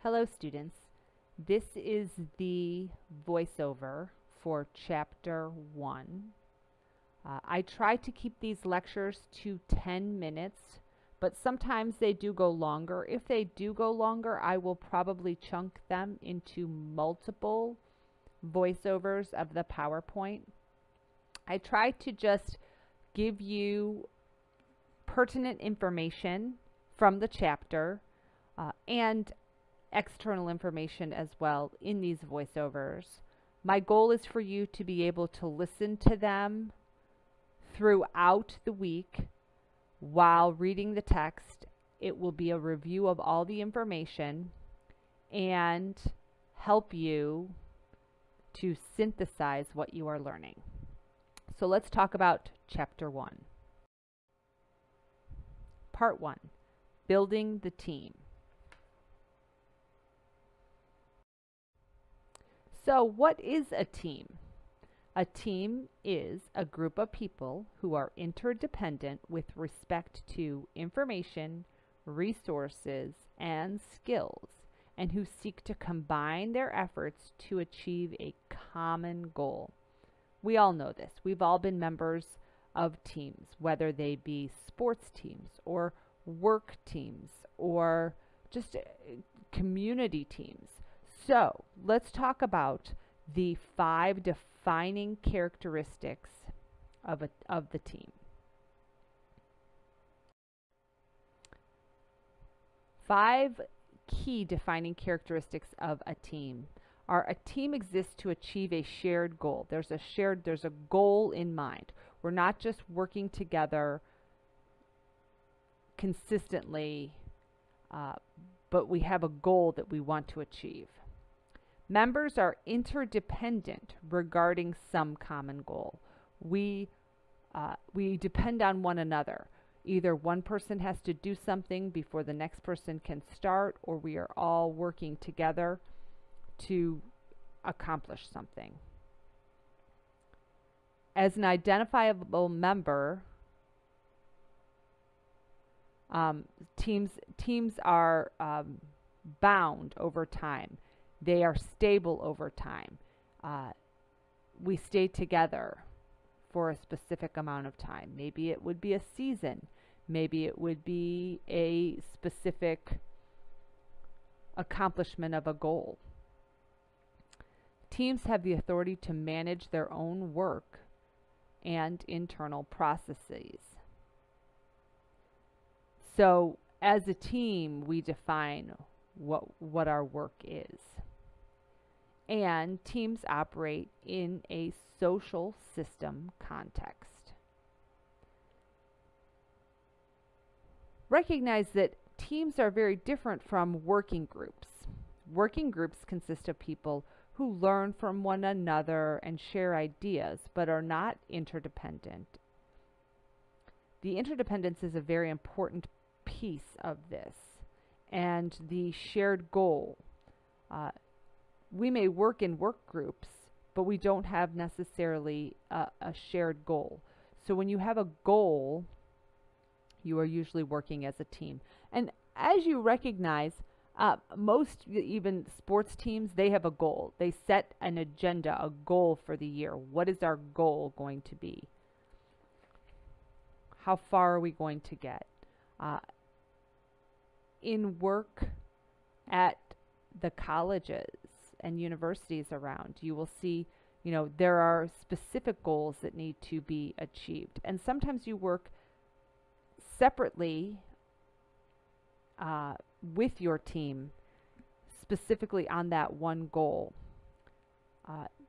Hello students, this is the voiceover for Chapter 1. I try to keep these lectures to 10 minutes, but sometimes they do go longer. If they do go longer, I will probably chunk them into multiple voiceovers of the PowerPoint. I try to just give you pertinent information from the chapter and external information as well in these voiceovers. My goal is for you to be able to listen to them throughout the week while reading the text. It will be a review of all the information and help you to synthesize what you are learning. So let's talk about Chapter 1. Part 1, Building the Team. So what is a team? A team is a group of people who are interdependent with respect to information, resources, and skills, and who seek to combine their efforts to achieve a common goal. We all know this. We've all been members of teams, whether they be sports teams or work teams or just community teams. So let's talk about the 5 defining characteristics of the team. 5 key defining characteristics of a team are: a team exists to achieve a shared goal. There's a goal in mind. We're not just working together consistently, but we have a goal that we want to achieve. Members are interdependent regarding some common goal. We depend on one another. Either one person has to do something before the next person can start, or we are all working together to accomplish something. As an identifiable member, teams are bound over time. They are stable over time. We stay together for a specific amount of time. Maybe it would be a season. Maybe it would be a specific accomplishment of a goal. Teams have the authority to manage their own work and internal processes. So as a team, we define what our work is. And teams operate in a social system context. Recognize that teams are very different from working groups. Working groups consist of people who learn from one another and share ideas, but are not interdependent. The interdependence is a very important piece of this, and the shared goal. We may work in work groups, but we don't have necessarily a shared goal. So when you have a goal, you are usually working as a team. And as you recognize, most even sports teams, they have a goal. They set an agenda, a goal for the year. What is our goal going to be? How far are we going to get? In work at the colleges and universities around, you will see, there are specific goals that need to be achieved. And sometimes you work separately with your team specifically on that one goal.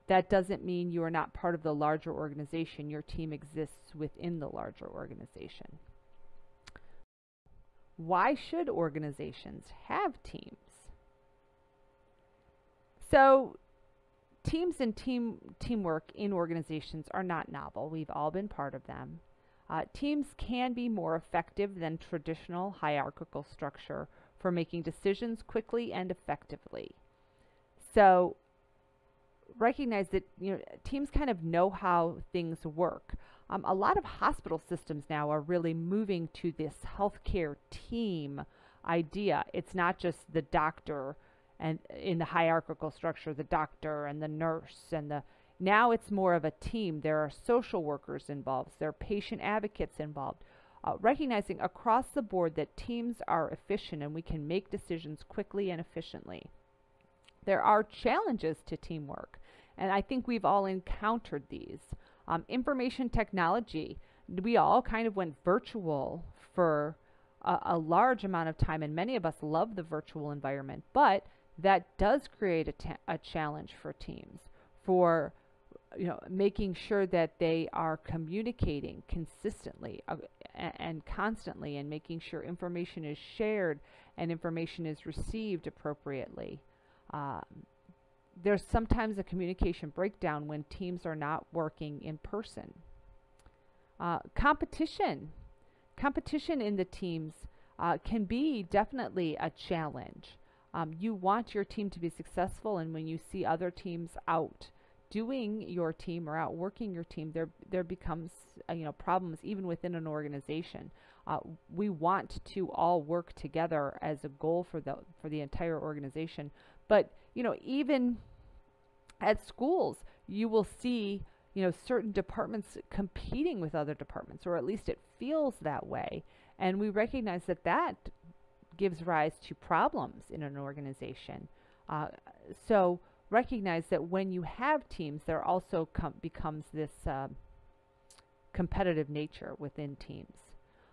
That doesn't mean you are not part of the larger organization. Your team exists within the larger organization. Why should organizations have teams? So teams and teamwork in organizations are not novel. We've all been part of them. Teams can be more effective than traditional hierarchical structure for making decisions quickly and effectively. So recognize that teams kind of know how things work. A lot of hospital systems now are really moving to this healthcare team idea. It's not just the doctor and in the hierarchical structure, the doctor and the nurse and the now it's more of a team. There are social workers involved. There are patient advocates involved. Recognizing across the board that teams are efficient and we can make decisions quickly and efficiently. There are challenges to teamwork, and I think we've all encountered these. Information technology, we all kind of went virtual for a large amount of time, and many of us love the virtual environment, but that does create a challenge for teams, for making sure that they are communicating consistently and constantly, and making sure information is shared and information is received appropriately. There's sometimes a communication breakdown when teams are not working in person. Competition in the teams can be definitely a challenge. You want your team to be successful, and when you see other teams out doing your team or outworking your team, there becomes problems even within an organization. We want to all work together as a goal for the entire organization, but even at schools, you will see certain departments competing with other departments, or at least it feels that way, and we recognize that gives rise to problems in an organization. So recognize that when you have teams, there also becomes this competitive nature within teams.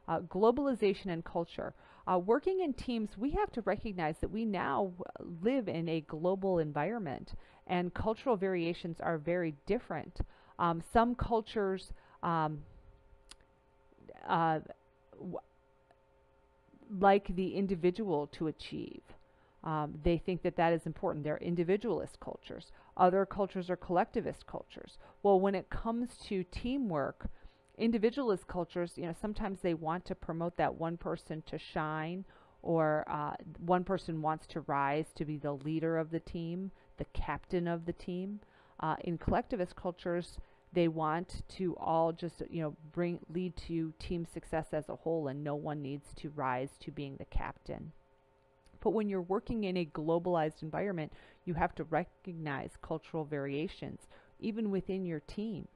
Globalization and culture. Working in teams, we have to recognize that we now live in a global environment, and cultural variations are very different. Some cultures like the individual to achieve. They think that is important. They're individualist cultures. Other cultures are collectivist cultures. Well, when it comes to teamwork, individualist cultures, sometimes they want to promote that one person to shine, or one person wants to rise to be the leader of the team, the captain of the team. In collectivist cultures, they want to all just lead to team success as a whole, and no one needs to rise to being the captain. But when you're working in a globalized environment, you have to recognize cultural variations, even within your team.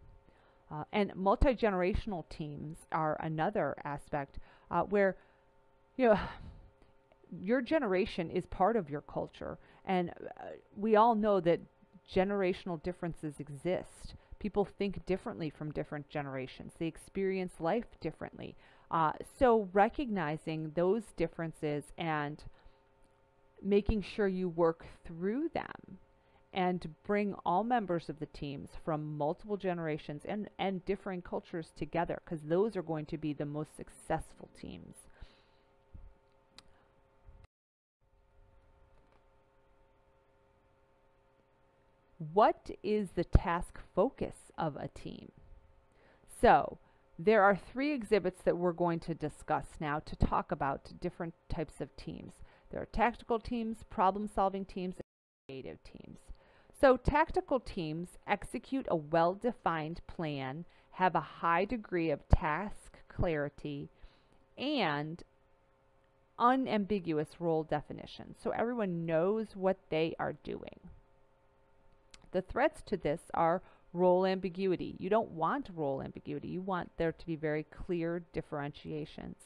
And multi-generational teams are another aspect where your generation is part of your culture. And we all know that generational differences exist. People think differently from different generations. They experience life differently. So recognizing those differences and making sure you work through them and bring all members of the teams from multiple generations and differing cultures together, because those are going to be the most successful teams. What is the task focus of a team? So there are 3 exhibits that we're going to discuss now to talk about different types of teams. There are tactical teams, problem-solving teams, and creative teams. So tactical teams execute a well-defined plan, have a high degree of task clarity, and unambiguous role definition. So everyone knows what they are doing. The threats to this are role ambiguity. You don't want role ambiguity. You want there to be very clear differentiations.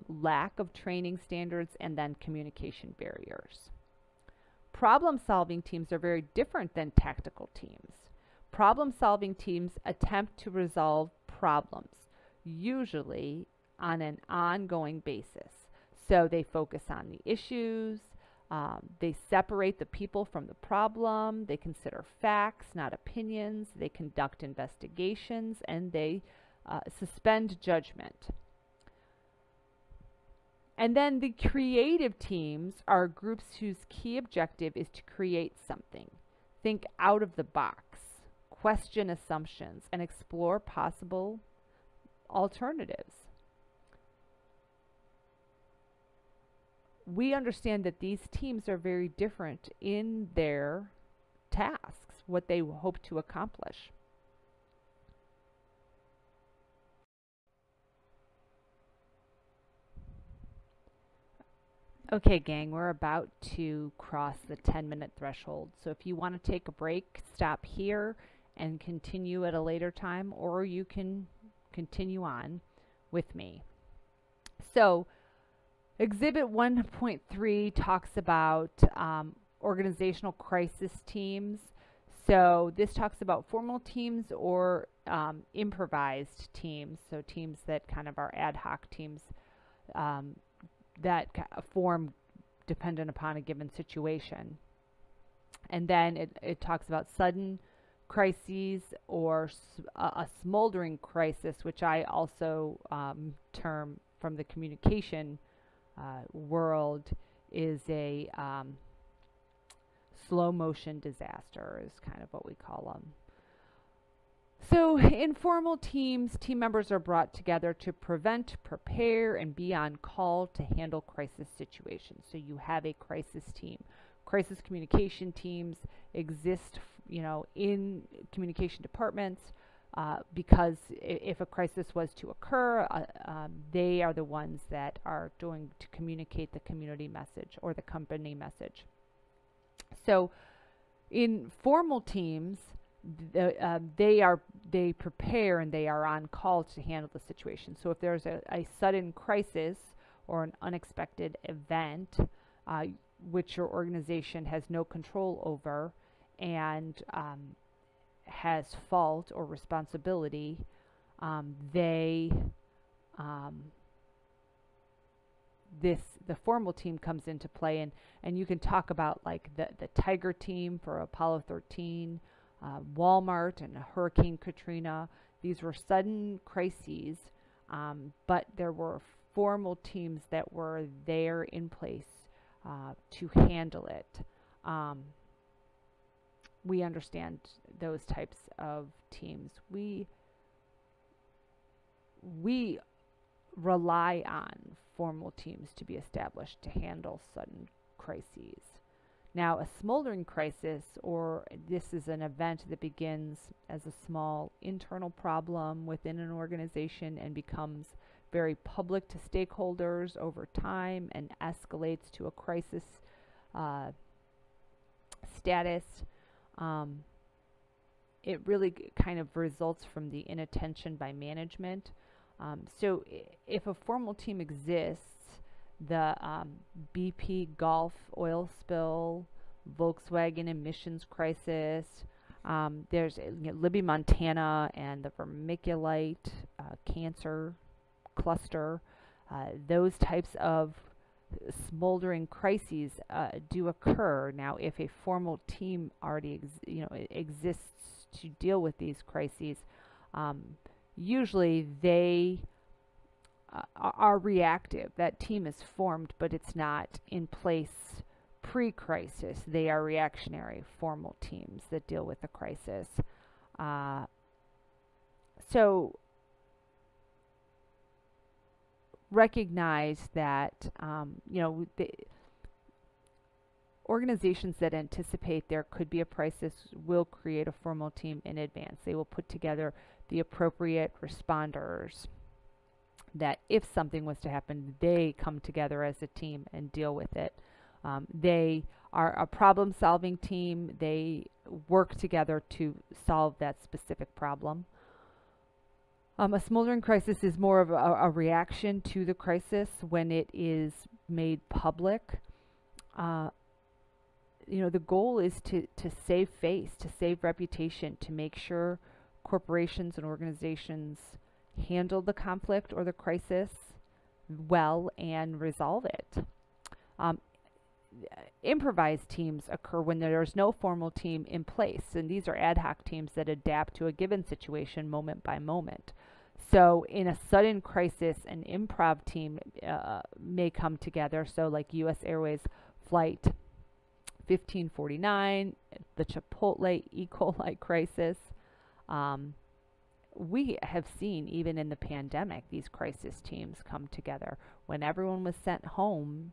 Lack of training standards, and then communication barriers. Problem-solving teams are very different than tactical teams. Problem-solving teams attempt to resolve problems, usually on an ongoing basis. So they focus on the issues, they separate the people from the problem, they consider facts, not opinions, they conduct investigations, and they suspend judgment. And then the creative teams are groups whose key objective is to create something. Think out of the box, question assumptions, and explore possible alternatives. We understand that these teams are very different in their tasks, what they hope to accomplish. Okay, gang, we're about to cross the 10-minute threshold. So if you want to take a break, stop here and continue at a later time, or you can continue on with me. So Exhibit 1.3 talks about organizational crisis teams. So this talks about formal teams or improvised teams, so teams that kind of are ad hoc teams that form dependent upon a given situation. And then it talks about sudden crises or a smoldering crisis, which I also term from the communication world is a slow motion disaster is kind of what we call them. So in formal teams, team members are brought together to prevent, prepare, and be on call to handle crisis situations. So you have a crisis team. Crisis communication teams exist, in communication departments because if a crisis was to occur, they are the ones that are going to communicate the community message or the company message. So in formal teams, they prepare and they are on call to handle the situation. So if there's a sudden crisis or an unexpected event which your organization has no control over and has fault or responsibility, the formal team comes into play, and you can talk about like the Tiger team for Apollo 13, Walmart and Hurricane Katrina. These were sudden crises, but there were formal teams that were there in place to handle it. We understand those types of teams. We rely on formal teams to be established to handle sudden crises. Now, a smoldering crisis, or this is an event that begins as a small internal problem within an organization and becomes very public to stakeholders over time and escalates to a crisis status. It really kind of results from the inattention by management. So if a formal team exists, the BP Gulf oil spill, Volkswagen emissions crisis, there's Libby, Montana, and the vermiculite cancer cluster. Those types of smoldering crises do occur. Now, if a formal team already exists to deal with these crises, usually they are reactive. That team is formed, but it's not in place pre-crisis. They are reactionary formal teams that deal with the crisis. So recognize that the organizations that anticipate there could be a crisis will create a formal team in advance. They will put together the appropriate responders that if something was to happen, they come together as a team and deal with it. They are a problem-solving team. They work together to solve that specific problem. A smoldering crisis is more of a reaction to the crisis when it is made public. The goal is to save face, to save reputation, to make sure corporations and organizations handle the conflict or the crisis well and resolve it. Improvised teams occur when there's no formal team in place, and these are ad hoc teams that adapt to a given situation moment by moment. So in a sudden crisis, an improv team may come together. So like U.S. Airways Flight 1549, the Chipotle E. coli crisis. We have seen, even in the pandemic, these crisis teams come together. When everyone was sent home,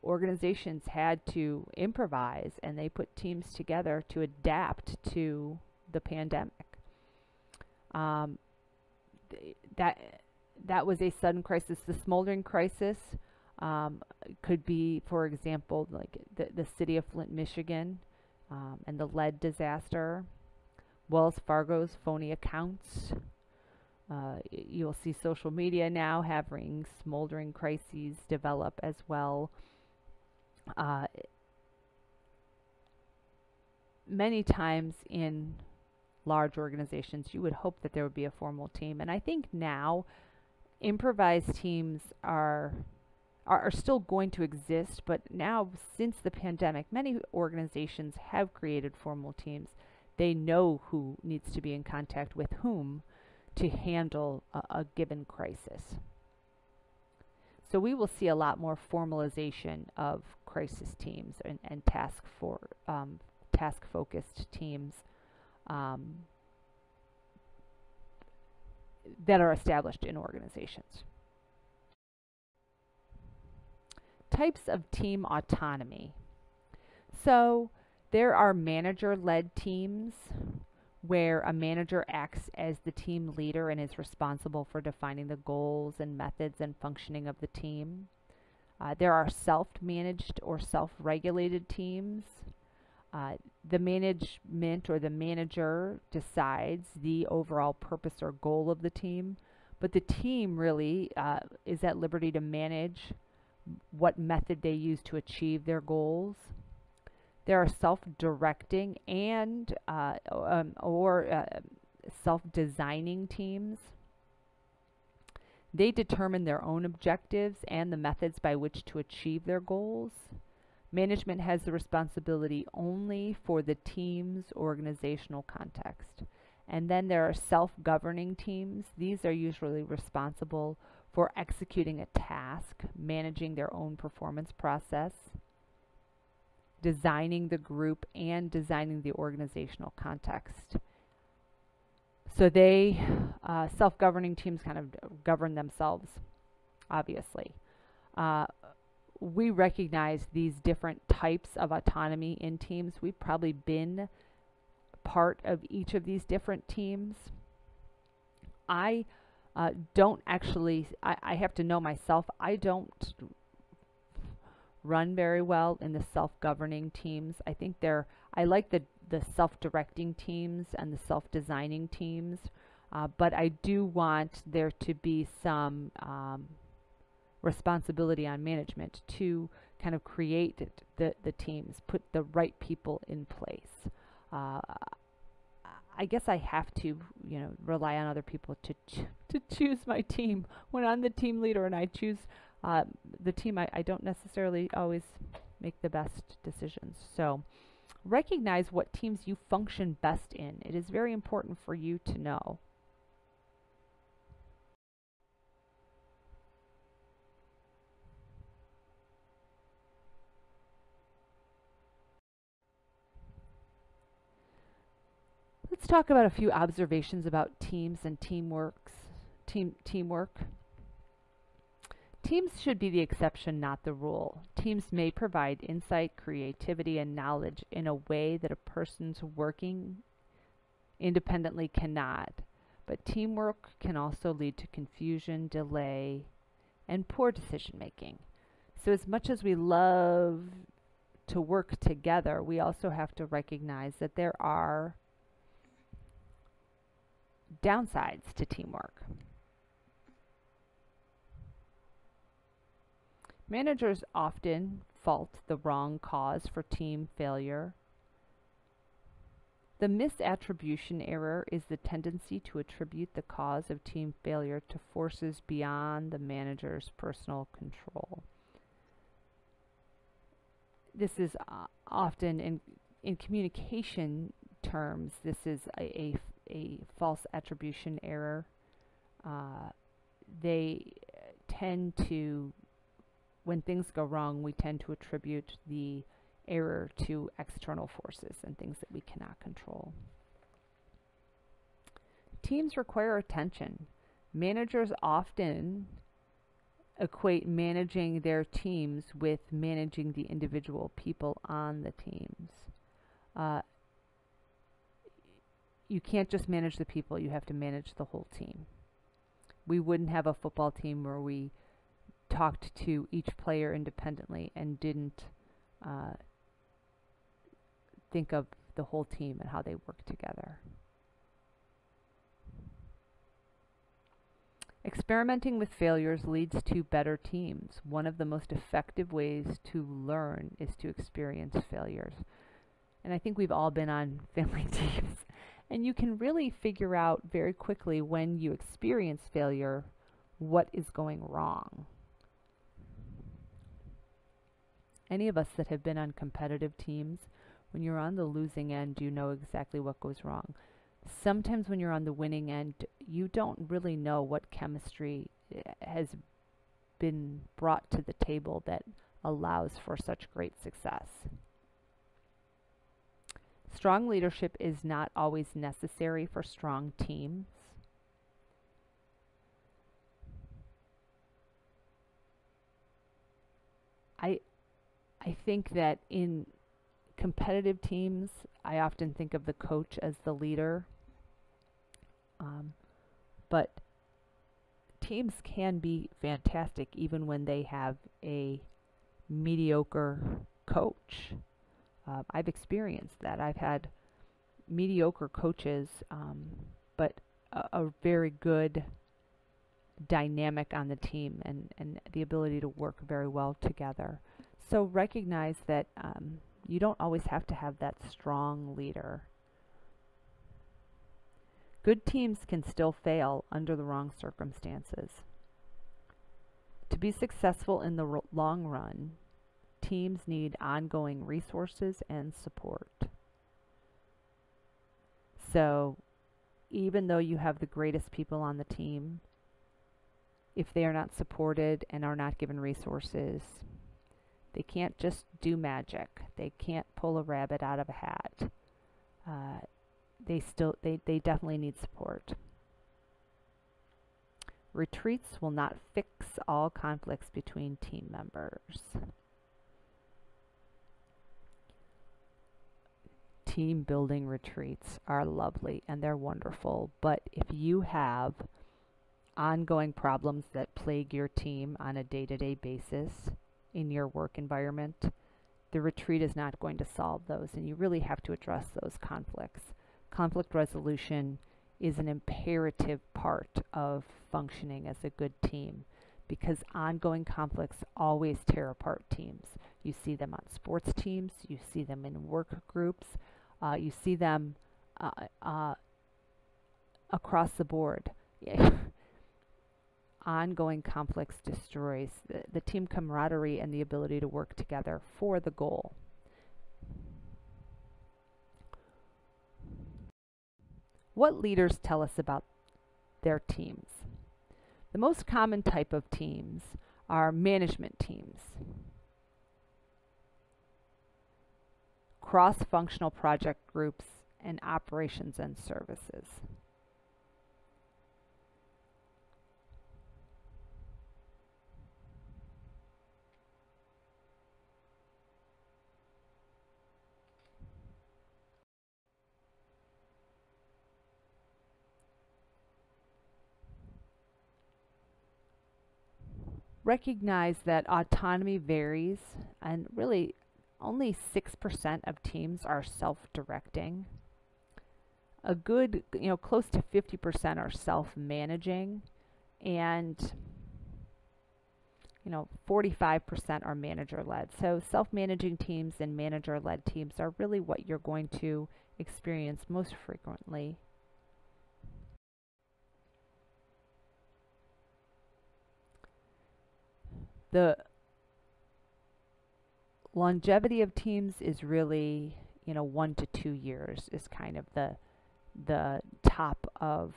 organizations had to improvise, and they put teams together to adapt to the pandemic. That was a sudden crisis. The smoldering crisis Could be, for example, like the city of Flint, Michigan, and the lead disaster, Wells Fargo's phony accounts. You'll see social media now having smoldering crises develop as well. Many times in large organizations, you would hope that there would be a formal team. And I think now improvised teams are still going to exist, but now since the pandemic, many organizations have created formal teams. They know who needs to be in contact with whom to handle a given crisis. So we will see a lot more formalization of crisis teams and task-focused teams that are established in organizations. Types of team autonomy. So there are manager-led teams where a manager acts as the team leader and is responsible for defining the goals and methods and functioning of the team. There are self-managed or self-regulated teams. The management or the manager decides the overall purpose or goal of the team, but the team really is at liberty to manage what method they use to achieve their goals. There are self-directing and self-designing teams. They determine their own objectives and the methods by which to achieve their goals. Management has the responsibility only for the team's organizational context. And then there are self-governing teams. These are usually responsible for executing a task, managing their own performance process, designing the group, and designing the organizational context. So they, self-governing teams kind of govern themselves, obviously. We recognize these different types of autonomy in teams. We've probably been part of each of these different teams. I don't actually, I have to know myself, I don't run very well in the self-governing teams. I think I like the self-directing teams and the self-designing teams, but I do want there to be some responsibility on management to kind of create the teams, put the right people in place. I guess I have to, rely on other people to choose my team. When I'm the team leader and I choose the team, I don't necessarily always make the best decisions. So recognize what teams you function best in. It is very important for you to know. Let's talk about a few observations about teams and teamwork. Teams should be the exception, not the rule. Teams may provide insight, creativity, and knowledge in a way that a person's working independently cannot. But teamwork can also lead to confusion, delay, and poor decision making. So as much as we love to work together, we also have to recognize that there are downsides to teamwork. Managers often fault the wrong cause for team failure. The misattribution error is the tendency to attribute the cause of team failure to forces beyond the manager's personal control. This is often in communication terms, this is a false attribution error. They tend to, when things go wrong, we tend to attribute the error to external forces and things that we cannot control. Teams require attention. Managers often equate managing their teams with managing the individual people on the teams. You can't just manage the people, you have to manage the whole team. We wouldn't have a football team where we talked to each player independently and didn't think of the whole team and how they work together. Experimenting with failures leads to better teams. One of the most effective ways to learn is to experience failures. And I think we've all been on family teams. And you can really figure out very quickly when you experience failure what is going wrong. Any of us that have been on competitive teams, when you're on the losing end, you know exactly what goes wrong. Sometimes when you're on the winning end, you don't really know what chemistry has been brought to the table that allows for such great success. Strong leadership is not always necessary for strong teams. I think that in competitive teams, I often think of the coach as the leader. But teams can be fantastic even when they have a mediocre coach. I've experienced that. I've had mediocre coaches, but a very good dynamic on the team and the ability to work very well together. So recognize that you don't always have to have that strong leader. Good teams can still fail under the wrong circumstances. To be successful in the long run, teams need ongoing resources and support. So even though you have the greatest people on the team, if they are not supported and are not given resources, they can't just do magic. They can't pull a rabbit out of a hat. They definitely need support. Retreats will not fix all conflicts between team members. Team building retreats are lovely and they're wonderful, but if you have ongoing problems that plague your team on a day-to-day basis in your work environment, the retreat is not going to solve those, and you really have to address those conflicts. Conflict resolution is an imperative part of functioning as a good team because ongoing conflicts always tear apart teams. You see them on sports teams, you see them in work groups, you see them across the board. Ongoing conflicts destroys the team camaraderie and the ability to work together for the goal. What leaders tell us about their teams? The most common type of teams are management teams, cross-functional project groups, and operations and services. Recognize that autonomy varies, and really only 6% of teams are self-directing. A good, close to 50% are self-managing, and 45% are manager-led. So self-managing teams and manager-led teams are really what you're going to experience most frequently. The longevity of teams is really, 1 to 2 years is kind of the top of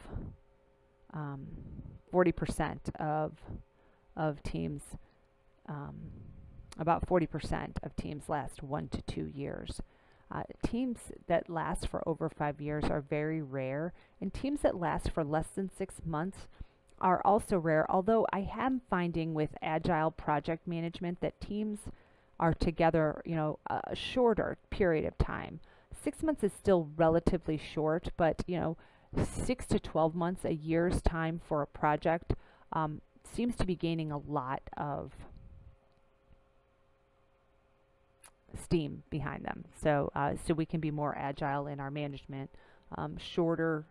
40% of teams. About 40% of teams last 1 to 2 years. Teams that last for over 5 years are very rare, and teams that last for less than 6 months are also rare, although I am finding with agile project management that teams are together, a shorter period of time. 6 months is still relatively short, but 6 to 12 months, a year's time for a project, seems to be gaining a lot of steam behind them. So we can be more agile in our management, shorter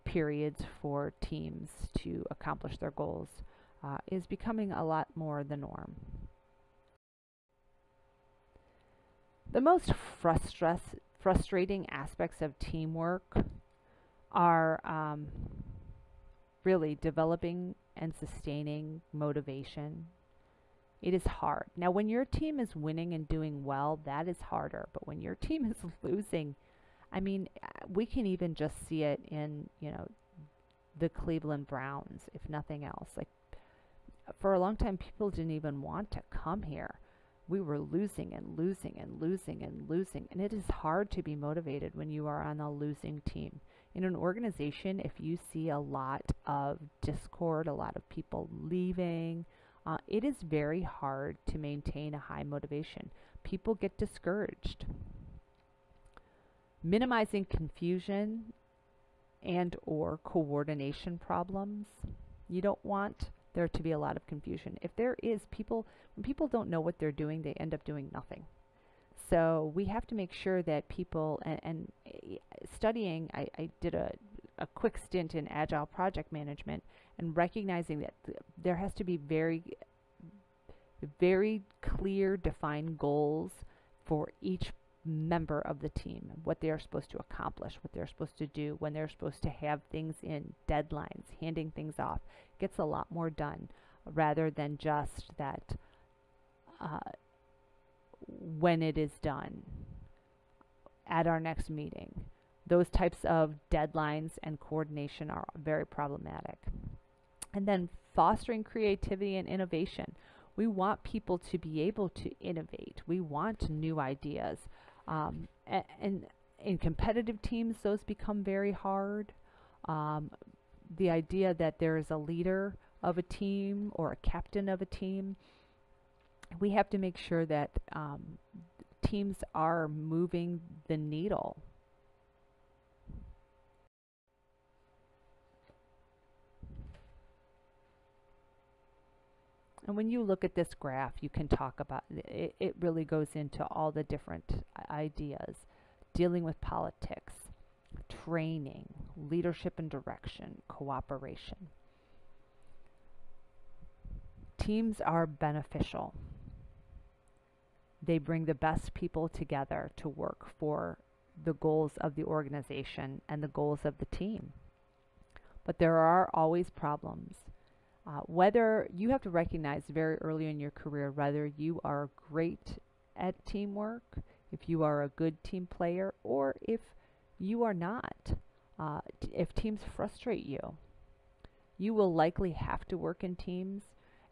periods for teams to accomplish their goals is becoming a lot more the norm. The most frustrating aspects of teamwork are really developing and sustaining motivation. It is hard. Now, when your team is winning and doing well, that is harder. But when your team is losing, I mean, we can even just see it in, the Cleveland Browns, if nothing else. Like, for a long time, people didn't even want to come here. We were losing and losing and losing and losing. And it is hard to be motivated when you are on a losing team. In an organization, if you see a lot of discord, a lot of people leaving, it is very hard to maintain a high motivation. People get discouraged. Minimizing confusion and or coordination problems. You don't want there to be a lot of confusion. If there is, when people don't know what they're doing, they end up doing nothing. So we have to make sure that people, and studying, I did a quick stint in agile project management, and recognizing that there has to be very, very clear defined goals for each member of the team, what they are supposed to accomplish, what they're supposed to do, when they're supposed to have things in, deadlines, handing things off. Gets a lot more done rather than just that when it is done at our next meeting. Those types of deadlines and coordination are very problematic. And then fostering creativity and innovation. We want people to be able to innovate. We want new ideas. And in competitive teams, those become very hard. The idea that there is a leader of a team or a captain of a team, we have to make sure that teams are moving the needle. And when you look at this graph, you can talk about it. It really goes into all the different ideas, dealing with politics, training, leadership and direction, cooperation. Teams are beneficial. They bring the best people together to work for the goals of the organization and the goals of the team. But there are always problems. Whether you have to recognize very early in your career whether you are great at teamwork, if you are a good team player, or if you are not. If teams frustrate you, you will likely have to work in teams.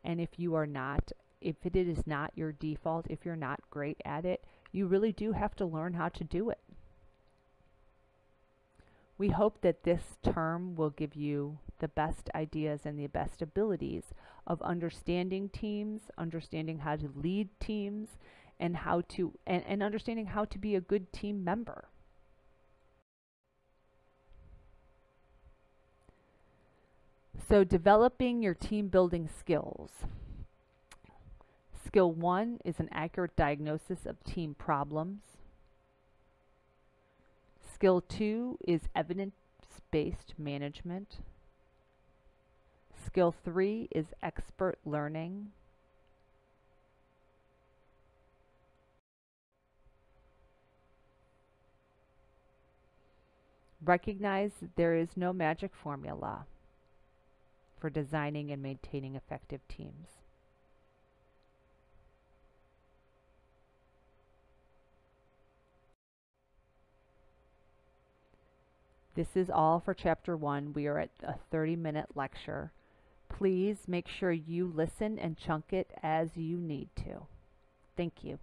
And if you are not, if it is not your default, if you're not great at it, you really do have to learn how to do it. We hope that this term will give you the best ideas and the best abilities of understanding teams, understanding how to lead teams, and how to and understanding how to be a good team member. So developing your team building skills. Skill 1 is an accurate diagnosis of team problems. Skill 2 is evidence-based management. Skill 3 is expert learning. Recognize there is no magic formula for designing and maintaining effective teams. This is all for Chapter 1. We are at a 30-minute lecture. Please make sure you listen and chunk it as you need to. Thank you.